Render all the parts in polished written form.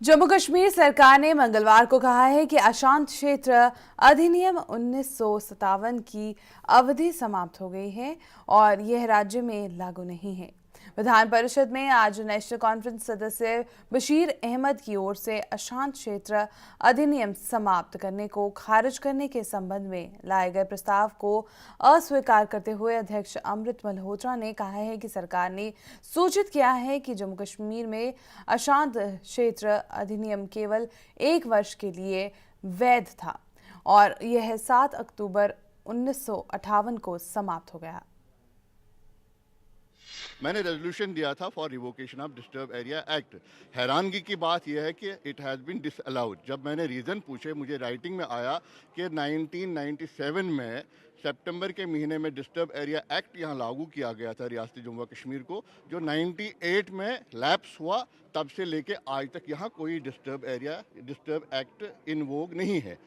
जम्मू कश्मीर सरकार ने मंगलवार को कहा है कि अशांत क्षेत्र अधिनियम 1957 की अवधि समाप्त हो गई है और यह राज्य में लागू नहीं है। विधान परिषद में आज नेशनल कॉन्फ्रेंस सदस्य बशीर अहमद की ओर से अशांत क्षेत्र अधिनियम समाप्त करने को खारिज करने के संबंध में लाए गए प्रस्ताव को अस्वीकार करते हुए अध्यक्ष अमृत मल्होत्रा ने कहा है कि सरकार ने सूचित किया है कि जम्मू कश्मीर में अशांत क्षेत्र अधिनियम केवल 1 वर्ष के लिए वैध था और यह 7 अक्टूबर 1958 को समाप्त हो गया। मैंने रेजोल्यूशन दिया था for revocation of disturb area act. हैरानगी की बात यह है कि इट हैज़ बीन डिसअलाउड। जब मैंने रीज़न पूछे, मुझे राइटिंग में आया कि 1997 में सितंबर के महीने में डिस्टर्ब एरिया एक्ट यहाँ लागू किया गया था रियासती जम्मू कश्मीर को, जो 98 में लैप्स हुआ। तब से लेके आज तक यहाँ कोई डिस्टर्ब एक्ट इन वोग नहीं है।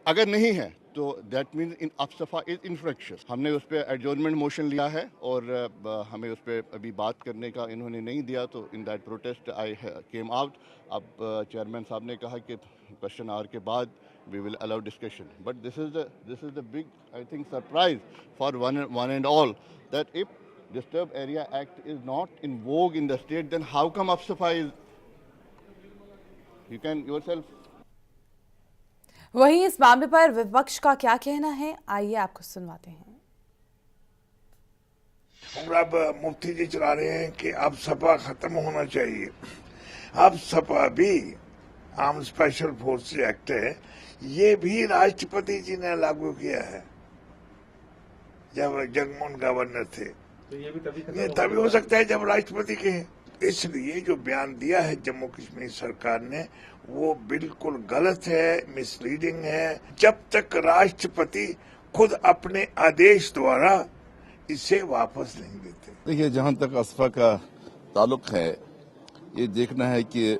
अगर नहीं है तो that means in AFSPA is infraction. हमने उस पर एडजॉर्नमेंट मोशन लिया है और हमें उस पर अभी बात करने का इन्होंने नहीं दिया, तो in that protest I came out. अब चेयरमैन साहब ने कहा कि क्वेश्चन आवर के बाद we will allow discussion, but this is the big I think surprise for one and all that if disturb area act is not in vogue in the state, then how come AFSPA is? You can yourself. वहीं इस मामले पर विपक्ष का क्या कहना है, आइए आपको सुनवाते हैं। अब मुफ्ती जी चला रहे हैं कि अब सपा खत्म होना चाहिए। अब सपा भी आर्म स्पेशल फोर्स एक्ट है, ये भी राष्ट्रपति जी ने लागू किया है जब जगमोहन गवर्नर थे। तो ये भी तभी हो सकता है जब राष्ट्रपति के हैं। इसलिए जो बयान दिया है जम्मू कश्मीर सरकार ने वो बिल्कुल गलत है, मिसलीडिंग है। जब तक राष्ट्रपति खुद अपने आदेश द्वारा इसे वापस नहीं देते। देखिए, जहां तक असफा का ताल्लुक है, ये देखना है कि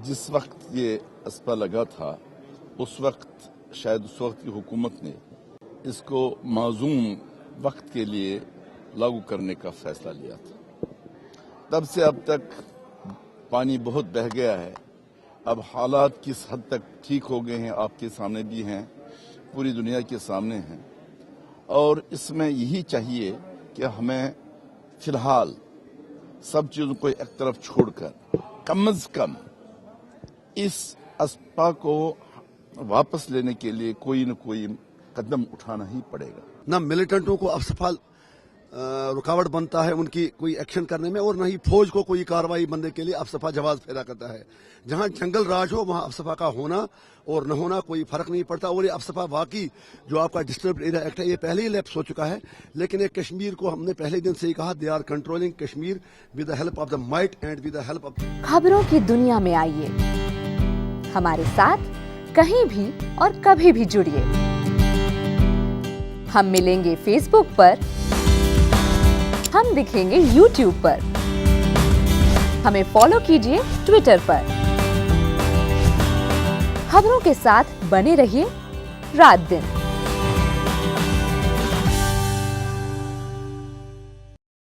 जिस वक्त ये असफा लगा था उस वक्त शायद उस वक्त की हुकूमत ने इसको मासूम वक्त के लिए लागू करने का फैसला लिया था। तब से अब तक पानी बहुत बह गया है। अब हालात किस हद तक ठीक हो गए हैं आपके सामने भी हैं, पूरी दुनिया के सामने हैं। और इसमें यही चाहिए कि हमें फिलहाल सब चीजों को एक तरफ छोड़कर कम से कम इस असपा को वापस लेने के लिए कोई न कोई कदम उठाना ही पड़ेगा। न मिलिटेंटों को अफसफा रुकावट बनता है उनकी कोई एक्शन करने में, और न ही फौज को कोई कार्रवाई बनने के लिए अफसफा जवाब पैदा करता है। जहां जंगल राज हो वहां अफसफा का होना और न होना कोई फर्क नहीं पड़ता। और ये अफसफा वाकई जो आपका डिस्टर्ब एरिया एक्ट है, ये पहले ही लैप्स हो चुका है, लेकिन ये कश्मीर को हमने पहले दिन से ही कहा, they are controlling Kashmir with the help of the might and with the help of. खबरों की दुनिया में आइए, हमारे साथ कहीं भी और कभी भी जुड़िए। हम मिलेंगे फेसबुक पर, हम दिखेंगे YouTube पर, हमें फॉलो कीजिए ट्विटर पर। खबरों के साथ बने रहिए रात दिन।